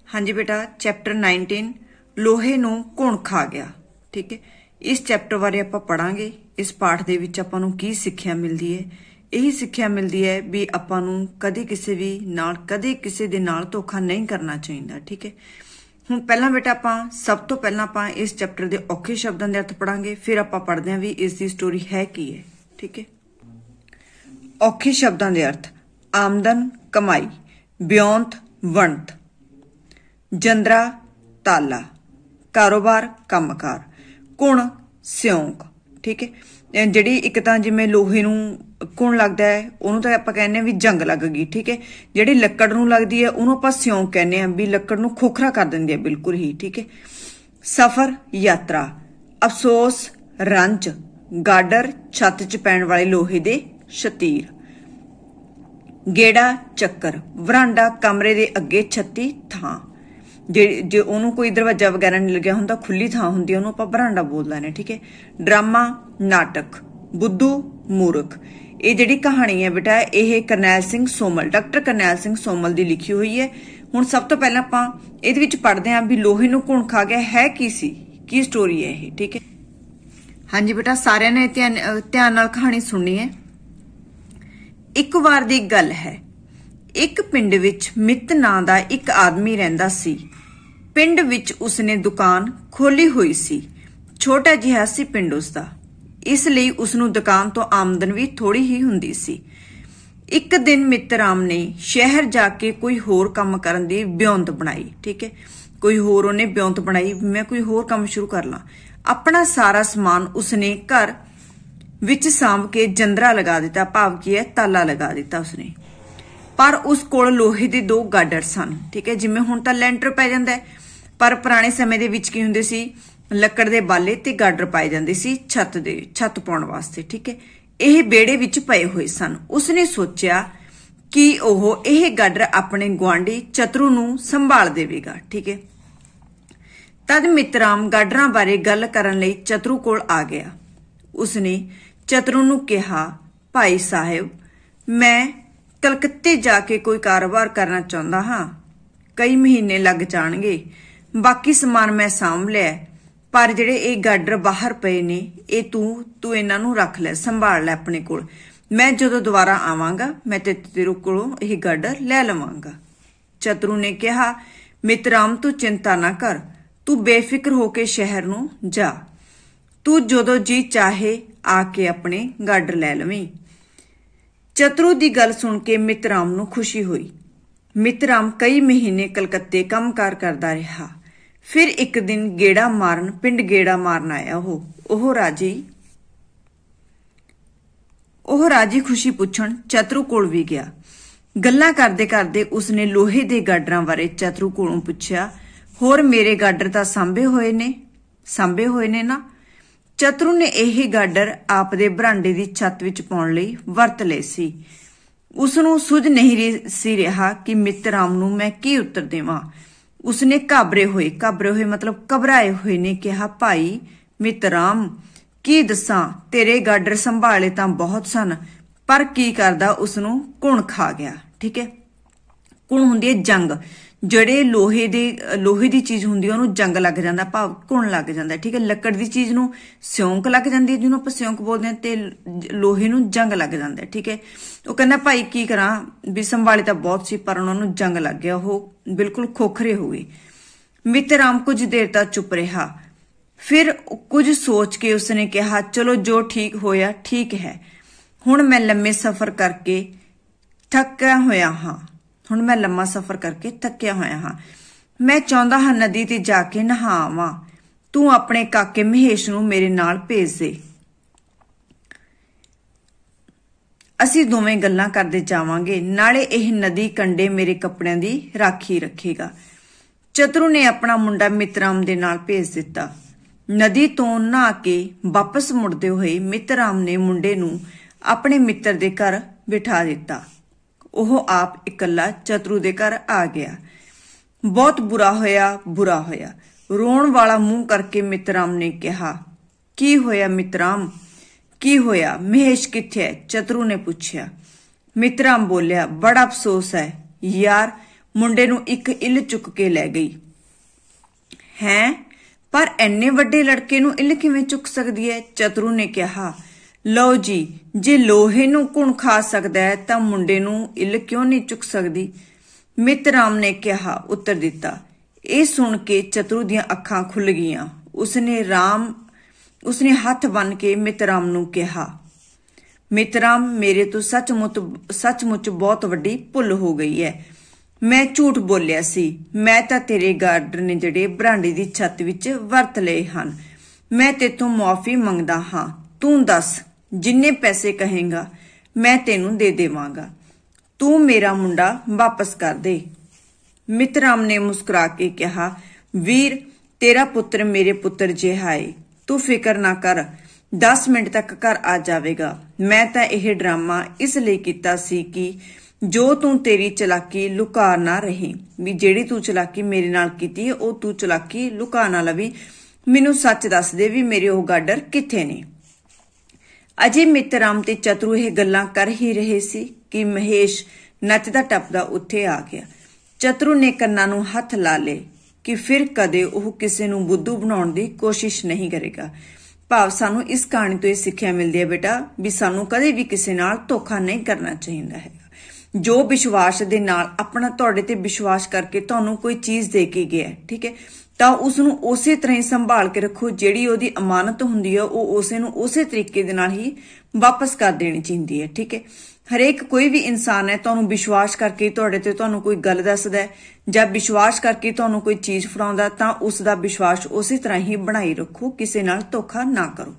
हाँ जी बेटा, चैप्टर 19 लोहे नूं कौन खा गया। ठीक है, इस चैप्टर बारे आपां पढ़ांगे। इस पाठ दे विच आपां नूं की सिੱਖਿਆ मिलदी है। यही सिੱਖਿਆ मिलदी है भी आपां नूं कदे किसी दे नाल धोखा नहीं करना चाहिए। ठीक है, हुण पहलां बेटा आपां सब तो पहलां आपां इस चैप्टर दे औखे शब्दां दे अर्थ पढ़ांगे, फिर आपां पढ़दे हां भी इस दी स्टोरी है की है। ठीक है, औखे शब्दां दे अर्थ आमदन कमाई, ब्योंत वणत, जंदरा ताला, कारोबार कामकार, कुण सिਉਂਕ। ठीक है, ਜਿਹੜੀ ਇੱਕ ਤਾਂ ਜਿਵੇਂ ਲੋਹੇ ਨੂੰ ਕੁਣ ਲੱਗਦਾ ਹੈ ਉਹਨੂੰ ਤਾਂ ਆਪਾਂ ਕਹਿੰਦੇ ਆ ਵੀ ਜੰਗ ਲੱਗ ਗਈ। ਠੀਕ ਹੈ, ਜਿਹੜੀ ਲੱਕੜ ਨੂੰ ਲੱਗਦੀ ਹੈ ਉਹਨੂੰ ਆਪਾਂ ਸਿਉਂਕ ਕਹਿੰਦੇ ਆ ਵੀ ਲੱਕੜ ਨੂੰ ਖੋਖਰਾ ਕਰ ਦਿੰਦੀ ਹੈ ਬਿਲਕੁਲ ਹੀ। ਠੀਕ ਹੈ, ਸਫ਼ਰ ਯਾਤਰਾ, ਅਫਸੋਸ ਰੰਜ, ਗਾਡਰ ਛੱਤ 'ਚ ਪੈਣ ਵਾਲੇ ਲੋਹੇ ਦੇ ਸ਼ਤੀਰ, ਗੇੜਾ ਚੱਕਰ, ਵਰਾਂਡਾ ਕਮਰੇ ਦੇ ਅੱਗੇ ਛੱਤੀ ਥਾਂ। ਜੇ ਉਹਨੂੰ ਕੋਈ ਦਰਵਾਜ਼ਾ ਵਗੈਰਾ ਨਹੀਂ ਲੱਗਿਆ ਹੁੰਦਾ, ਖੁੱਲੀ ਥਾਂ ਹੁੰਦੀ ਉਹਨੂੰ ਆਪਾਂ ਬਰਾਂਡਾ ਬੋਲ ਲੈਣੇ। ਠੀਕ ਹੈ, ਡਰਾਮਾ ਨਾਟਕ, ਬੁੱਧੂ ਮੂਰਖ। ਇਹ ਜਿਹੜੀ ਕਹਾਣੀ ਹੈ ਬੇਟਾ ਇਹ ਕਰਨੈਲ ਸਿੰਘ ਸੋਮਲ, ਡਾਕਟਰ ਕਰਨੈਲ ਸਿੰਘ ਸੋਮਲ ਦੀ ਲਿਖੀ ਹੋਈ ਹੈ। ਹੁਣ ਸਭ ਤੋਂ ਪਹਿਲਾਂ ਆਪਾਂ ਇਹਦੇ ਵਿੱਚ ਪੜ੍ਹਦੇ ਹਾਂ ਵੀ ਲੋਹੇ ਨੂੰ ਕੌਣ ਖਾ ਗਿਆ, ਹੈ ਕੀ ਸੀ, ਕੀ ਸਟੋਰੀ ਹੈ ਇਹ। ਠੀਕ ਹੈ, ਹਾਂਜੀ ਬੇਟਾ ਸਾਰਿਆਂ ਨੇ ਧਿਆਨ ਨਾਲ ਕਹਾਣੀ ਸੁਣਨੀ ਹੈ। ਇੱਕ ਵਾਰ ਦੀ ਗੱਲ ਹੈ, ਇੱਕ ਪਿੰਡ ਵਿੱਚ ਮਿੱਤ ਨਾਂ ਦਾ ਇੱਕ ਆਦਮੀ ਰਹਿੰਦਾ ਸੀ। ਪਿੰਡ ਵਿੱਚ ਉਸਨੇ ਦੁਕਾਨ ਖੋਲੀ ਹੋਈ ਸੀ। ਛੋਟਾ ਜਿਹਾ ਸੀ ਪਿੰਡ ਉਸਦਾ, ਇਸ ਲਈ ਉਸਨੂੰ ਦੁਕਾਨ ਤੋਂ ਆਮਦਨ ਵੀ ਥੋੜੀ ਹੀ ਹੁੰਦੀ ਸੀ। ਇੱਕ ਦਿਨ ਮਿੱਤਰਾਮ ਨੇ ਸ਼ਹਿਰ ਜਾ ਕੇ ਕੋਈ ਹੋਰ ਕੰਮ ਕਰਨ ਦੀ ਵਿਉਂਤ ਬਣਾਈ। ਠੀਕ ਹੈ, ਕੋਈ ਹੋਰ ਉਹਨੇ ਵਿਉਂਤ ਬਣਾਈ, ਮੈਂ ਕੋਈ ਹੋਰ ਕੰਮ ਸ਼ੁਰੂ ਕਰ ਲਾਂ। ਆਪਣਾ ਸਾਰਾ ਸਮਾਨ ਉਸਨੇ ਘਰ ਵਿੱਚ ਸਾਂਭ ਕੇ ਜੰਦਰਾ ਲਗਾ ਦਿੱਤਾ, ਭਾਵ ਕੀ ਹੈ ਤਾਲਾ ਲਗਾ ਦਿੱਤਾ ਉਸਨੇ। ਪਰ ਉਸ ਕੋਲ ਲੋਹੇ ਦੇ 2 ਗਾਡਰ ਸਨ। ਠੀਕ ਹੈ, ਜਿਵੇਂ ਹੁਣ ਤਾਂ ਲੈਂਟਰ ਪੈ ਜਾਂਦਾ ਹੈ, ਪਰ ਪੁਰਾਣੇ ਸਮੇਂ ਦੇ ਵਿੱਚ ਕੀ ਹੁੰਦੇ ਸੀ, ਲੱਕੜ ਦੇ ਬਾਲੇ ਤੇ ਗਾਡਰ ਪਾਏ ਜਾਂਦੇ ਸੀ ਛੱਤ ਪਾਉਣ ਵਾਸਤੇ। ਠੀਕ ਹੈ, ਇਹ ਵਿਹੜੇ ਵਿੱਚ ਪਏ ਹੋਏ ਸਨ। ਉਸਨੇ ਸੋਚਿਆ ਕਿ ਉਹ ਇਹ ਗਾਡਰ ਆਪਣੇ ਗੁਆਂਢੀ ਚਤਰੂ ਨੂੰ ਸੰਭਾਲ ਦੇਵੇਗਾ। ਠੀਕ ਹੈ, ਤਦ ਮਿੱਤਰਾਮ ਗਾਡਰਾਂ ਬਾਰੇ ਗੱਲ ਕਰਨ ਲਈ ਚਤਰੂ ਕੋਲ ਆ ਗਿਆ। ਉਸਨੇ ਚਤਰੂ ਨੂੰ ਕਿਹਾ, ਭਾਈ ਸਾਹਿਬ ਮੈਂ ਕਲਕੱਤੇ ਜਾ ਕੇ ਕੋਈ ਕਾਰੋਬਾਰ ਕਰਨਾ ਚਾਹੁੰਦਾ ਹਾਂ। ਕਈ ਮਹੀਨੇ ਲੱਗ ਜਾਣਗੇ, ਬਾਕੀ ਸਮਾਨ ਮੈਂ ਸਾਂਭ ਲਿਆ, ਪਰ ਜਿਹੜੇ ਇਹ ਗਾਡਰ ਬਾਹਰ ਪਏ ਨੇ ਇਹ ਤੂੰ ਇਹਨਾਂ ਨੂੰ ਰੱਖ ਲੈ, ਸੰਭਾਲ ਲੈ ਆਪਣੇ ਕੋਲ। ਮੈਂ ਜਦੋਂ ਦੁਬਾਰਾ ਆਵਾਂਗਾ ਮੈਂ ਤੇਰੇ ਕੋਲੋਂ ਇਹ ਗਾਡਰ ਲੈ ਲਵਾਂਗਾ। ਚਤਰੂ ਨੇ ਕਿਹਾ, ਮਿੱਤਰਾਮ ਤੂੰ ਚਿੰਤਾ ਨਾ ਕਰ, ਤੂੰ ਬੇਫਿਕਰ ਹੋ ਕੇ ਸ਼ਹਿਰ ਨੂੰ ਜਾ, ਤੂੰ ਜਦੋਂ ਜੀ ਚਾਹੇ ਆ ਕੇ ਆਪਣੇ ਗਾਡਰ ਲੈ ਲਵੀਂ। ਚਤਰੂ ਦੀ ਗੱਲ ਸੁਣ ਕੇ ਮਿੱਤਰਾਮ ਨੂੰ ਖੁਸ਼ੀ ਹੋਈ। ਮਿੱਤਰਾਮ ਕਈ ਮਹੀਨੇ ਕਲਕੱਤੇ ਕੰਮਕਾਰ ਕਰਦਾ ਰਿਹਾ। ਫਿਰ ਇੱਕ ਦਿਨ ਪਿੰਡ ਗੇੜਾ ਮਾਰਨ ਆਇਆ। ਉਹ ਰਾਜੀ ਖੁਸ਼ੀ ਪੁੱਛਣ ਚਤਰੂ ਕੋਲ ਵੀ ਗਿਆ। ਗੱਲਾਂ ਕਰਦੇ ਕਰਦੇ ਉਸਨੇ ਲੋਹੇ ਦੇ ਗਾਡਰਾਂ ਬਾਰੇ ਚਤਰੂ ਕੋਲੋਂ ਪੁੱਛਿਆ, ਹੋਰ ਮੇਰੇ ਗਾਡਰ ਤਾਂ ਸਾਂਭੇ ਹੋਏ ਨੇ ਨਾ। ਚਤਰੂ ਨੇ ਇਹ ਗਾਡਰ ਆਪ ਦੇ ਬਰਾਂਡੇ ਦੀ ਛੱਤ ਵਿੱਚ ਪਾਉਣ ਲਈ ਵਰਤ ਲਏ ਸੀ। ਉਸਨੂੰ ਸੁੱਝ ਨਹੀਂ ਸੀ ਰਿਹਾ ਕਿ ਮਿੱਤਰਾਮ ਨੂੰ ਮੈਂ ਕੀ ਉੱਤਰ ਦੇਵਾਂ। ਉਸਨੇ ਘਾਬਰੇ ਹੋਏ ਮਤਲਬ ਘਬਰਾਏ ਹੋਏ ਨੇ ਕਿਹਾ, ਭਾਈ ਮਿੱਤਰਾਮ ਕੀ ਦੱਸਾਂ, ਤੇਰੇ ਗਾਡਰ ਸੰਭਾਲੇ ਤਾਂ ਬਹੁਤ ਸਨ, ਪਰ ਕੀ ਕਰਦਾ ਉਸਨੂੰ ਕੁਣ ਖਾ ਗਿਆ। ਠੀਕ ਹੈ, ਕੁਣ ਹੁੰਦੀ ਹੈ ਜੰਗ, ਜਿਹੜੇ ਲੋਹੇ ਦੀ ਚੀਜ਼ ਹੁੰਦੀ ਹੈ ਉਹਨੂੰ ਜੰਗ ਲੱਗ ਜਾਂਦਾ, ਭਾਵ ਕੁਣ ਲੱਗ ਜਾਂਦਾ। ਠੀਕ ਹੈ, ਲੱਕੜ ਦੀ ਚੀਜ਼ ਨੂੰ ਸਿਉਂਕ ਲੱਗ ਜਾਂਦੀ ਹੈ, ਜਿਹਨੂੰ ਆਪਾਂ ਸਿਉਂਕ ਬੋਲਦੇ ਹਾਂ, ਤੇ ਲੋਹੇ ਨੂੰ ਜੰਗ ਲੱਗ ਜਾਂਦਾ। ਠੀਕ ਹੈ, ਉਹ ਕਹਿੰਦਾ ਭਾਈ ਕੀ ਕਰਾਂ, ਵੀ ਸੰਭਾਲੇ ਤਾਂ ਬਹੁਤ ਸੀ ਪਰ ਉਹਨਾਂ ਨੂੰ ਜੰਗ ਲੱਗ ਗਿਆ, ਉਹ ਬਿਲਕੁਲ ਖੋਖਰੇ ਹੋ ਗਏ। ਮਿੱਤਰਾਮ ਕੁਝ ਦੇਰ ਤੱਕ ਚੁੱਪ ਰਿਹਾ, ਫਿਰ ਕੁਝ ਸੋਚ ਕੇ ਉਸਨੇ ਕਿਹਾ, ਚਲੋ ਜੋ ਠੀਕ ਹੋਇਆ ਠੀਕ ਹੈ, ਹੁਣ ਮੈਂ ਲੰਮਾ ਸਫ਼ਰ ਕਰਕੇ ਥੱਕਿਆ ਹੋਇਆ ਹਾਂ। ਮੈਂ ਚਾਹੁੰਦਾ ਹਾਂ ਨਦੀ ਤੇ ਜਾ ਕੇ ਨਹਾਵਾਂ, ਤੂੰ ਆਪਣੇ ਕਾਕੇ ਮਹੇਸ਼ ਨੂੰ ਮੇਰੇ ਨਾਲ ਭੇਜ ਦੇ, ਅਸੀਂ ਦੋਵੇਂ ਗੱਲਾਂ ਕਰਦੇ ਜਾਵਾਂਗੇ, ਨਾਲੇ ਇਹ ਨਦੀ ਕੰਢੇ ਮੇਰੇ ਕੱਪੜਿਆਂ ਦੀ ਰਾਖੀ ਰੱਖੇਗਾ। ਚਤਰੂ ਨੇ ਆਪਣਾ ਮੁੰਡਾ ਮਿੱਤਰਾਮ ਦੇ ਨਾਲ ਭੇਜ ਦਿੱਤਾ। ਨਦੀ ਤੋਂ ਨਹਾ ਕੇ ਵਾਪਸ ਮੁੜਦੇ ਹੋਏ ਮਿੱਤਰਾਮ ਨੇ ਮੁੰਡੇ ਨੂੰ ਆਪਣੇ ਮਿੱਤਰ ਦੇ ਘਰ ਬਿਠਾ ਦਿੱਤਾ। ਉਹ ਆਪ ਇਕੱਲਾ ਚਤਰੂ ਦੇ ਘਰ ਆ ਗਿਆ। ਬਹੁਤ ਬੁਰਾ ਹੋਇਆ। ਰੋਣ ਵਾਲਾ ਮੂੰਹ ਕਰਕੇ ਮਿੱਤਰਾਮ ਨੇ ਕਿਹਾ, ਕੀ ਹੋਇਆ ਮਿੱਤਰਾਮ, ਕੀ ਹੋਇਆ, ਮਹੇਸ਼ ਕਿੱਥੇ ਹੈ? ਚਤਰੂ ਨੇ ਪੁੱਛਿਆ। ਮਿੱਤਰਾਮ ਬੋਲਿਆ, ਬੜਾ ਅਫਸੋਸ ਹੈ ਯਾਰ, ਮੁੰਡੇ ਨੂੰ ਇੱਕ ਇੱਲ ਚੁੱਕ ਕੇ ਲੈ ਗਈ। ਹੈਂ, ਪਰ ਐਨੇ ਵੱਡੇ ਲੜਕੇ ਨੂੰ ਇੱਲ ਕਿਵੇਂ ਚੁੱਕ ਸਕਦੀ ਹੈ? ਚਤਰੂ ਨੇ ਕਿਹਾ। ਲਓ ਜੀ, ਜੇ ਲੋਹੇ ਨੂੰ ਘੁਣ ਖਾ ਸਕਦਾ ਹੈ ਤਾਂ ਮੁੰਡੇ ਨੂੰ ਇੱਲ ਕਿਉਂ ਨਹੀਂ ਚੁੱਕ ਸਕਦੀ? ਮਿੱਤ ਰਾਮ ਨੇ ਕਿਹਾ, ਉੱਤਰ ਦਿੱਤਾ। ਇਹ ਸੁਣ ਕੇ ਚਤਰੂ ਦੀਆਂ ਅੱਖਾਂ ਖੁੱਲ ਗਈਆਂ। ਉਸਨੇ ਹੱਥ ਬੰਨ ਕੇ ਮਿੱਤ ਰਾਮ ਨੂੰ ਕਿਹਾ, ਮਿੱਤ ਰਾਮ, ਮੇਰੇ ਤੋਂ ਸੱਚਮੁੱਚ ਬਹੁਤ ਵੱਡੀ ਭੁੱਲ ਹੋ ਗਈ ਹੈ। ਮੈਂ ਝੂਠ ਬੋਲਿਆ ਸੀ। ਮੈਂ ਤਾਂ ਤੇਰੇ ਗਾਰਡਨ ਨੇ ਜਿਹੜੇ ਬਰਾਂਡੇ ਦੀ ਛੱਤ ਵਿੱਚ ਵਰਤ ਲਏ ਹਨ। ਮੈਂ ਤੇਤੋਂ ਮੁਆਫੀ ਮੰਗਦਾ ਹਾਂ। ਤੂੰ ਦੱਸ, ਜਿੰਨੇ ਪੈਸੇ ਕਹੇਂਗਾ ਮੈਂ ਤੈਨੂੰ ਦੇ ਦੇਵਾਂਗਾ। ਤੂੰ ਮੇਰਾ ਮੁੰਡਾ ਵਾਪਸ ਕਰ ਦੇ। ਮਿੱਤ ਰਾਮ ਨੇ ਮੁਸਕਰਾ ਕੇ ਕਿਹਾ, ਵੀਰ, ਤੇਰਾ ਪੁੱਤਰ ਮੇਰੇ ਪੁੱਤਰ ਜਿਹਾ ਏ। ਤੂੰ ਫਿਕਰ ਨਾ ਕਰ, 10 ਮਿੰਟ ਤੱਕ ਘਰ ਆ ਜਾਵੇਗਾ। ਮੈਂ ਤਾਂ ਇਹ ਡਰਾਮਾ ਇਸ ਲਈ ਕੀਤਾ ਸੀ ਕਿ ਜੋ ਤੂੰ ਤੇਰੀ ਚਲਾਕੀ ਲੁਕਾ ਨਾ ਰਹੀ, ਵੀ ਜਿਹੜੀ ਤੂੰ ਚਲਾਕੀ ਮੇਰੇ ਨਾਲ ਕੀਤੀ ਹੈ ਉਹ ਤੂੰ ਚਲਾਕੀ ਲੁਕਾ ਨਾ ਲਵੀ। ਮੈਨੂੰ ਸੱਚ ਦੱਸ ਦੇ ਵੀ ਮੇਰੇ ਉਹ ਗਾਡਰ ਕਿੱਥੇ ਨੇ। ਅਜੇ ਮਿੱਤ ਰਾਮ ਤੇ ਚਤਰੂ ਇਹ ਗੱਲਾਂ ਕਰ ਹੀ ਰਹੇ ਸੀ ਕਿ ਮਹੇਸ਼ ਨੱਚਦਾ ਟੱਪਦਾ ਉੱਥੇ ਆ ਗਿਆ। ਚਤਰੂ ਨੇ ਕੰਨਾਂ ਨੂੰ ਹੱਥ ਲਾ ਲਏ ਕਿ ਫਿਰ ਕਦੇ ਉਹ ਕਿਸੇ ਨੂੰ ਬੁੱਧੂ ਬਣਾਉਣ ਦੀ ਕੋਸ਼ਿਸ਼ ਨਹੀਂ ਕਰੇਗਾ। ਭਾਵ ਸਾਨੂੰ ਇਸ ਕਹਾਣੀ ਤੋਂ ਇਹ ਸਿੱਖਿਆ ਮਿਲਦੀ ਹੈ ਬੇਟਾ ਵੀ ਸਾਨੂੰ ਕਦੇ ਵੀ ਕਿਸੇ ਨਾਲ ਧੋਖਾ ਨਹੀਂ ਕਰਨਾ ਚਾਹੀਦਾ ਹੈ। ਜੋ ਵਿਸ਼ਵਾਸ ਦੇ ਨਾਲ ਆਪਣਾ ਤੁਹਾਡੇ ਤੇ ਵਿਸ਼ਵਾਸ ਕਰਕੇ ਤੁਹਾਨੂੰ ਕੋਈ ਚੀਜ਼ ਦੇ ਕੇ ਗਿਆ, ਠੀਕ ਹੈ, ਤਾਂ ਉਸ ਨੂੰ ਉਸੇ ਤਰ੍ਹਾਂ ਹੀ ਸੰਭਾਲ ਕੇ ਰੱਖੋ। ਜਿਹੜੀ ਉਹਦੀ ਅਮਾਨਤ ਹੁੰਦੀ ਹੈ ਉਹ ਉਸੇ ਨੂੰ ਉਸੇ ਤਰੀਕੇ ਦੇ ਨਾਲ ਹੀ ਵਾਪਸ ਕਰ ਦੇਣੀ ਚਾਹੀਦੀ ਹੈ, ਠੀਕ ਹੈ। ਹਰੇਕ ਕੋਈ ਵੀ ਇਨਸਾਨ ਹੈ, ਤੁਹਾਨੂੰ ਵਿਸ਼ਵਾਸ ਕਰਕੇ ਤੁਹਾਡੇ ਤੇ ਤੁਹਾਨੂੰ ਕੋਈ ਗੱਲ ਦੱਸਦਾ ਹੈ ਜਾਂ ਵਿਸ਼ਵਾਸ ਕਰਕੇ ਤੁਹਾਨੂੰ ਕੋਈ ਚੀਜ਼ ਫੜਾਉਂਦਾ, ਤਾਂ ਉਸ ਦਾ ਵਿਸ਼ਵਾਸ ਉਸੇ ਤਰ੍ਹਾਂ ਹੀ ਬਣਾਈ ਰੱਖੋ। ਕਿਸੇ ਨਾਲ ਧੋਖਾ ਨਾ ਕਰੋ।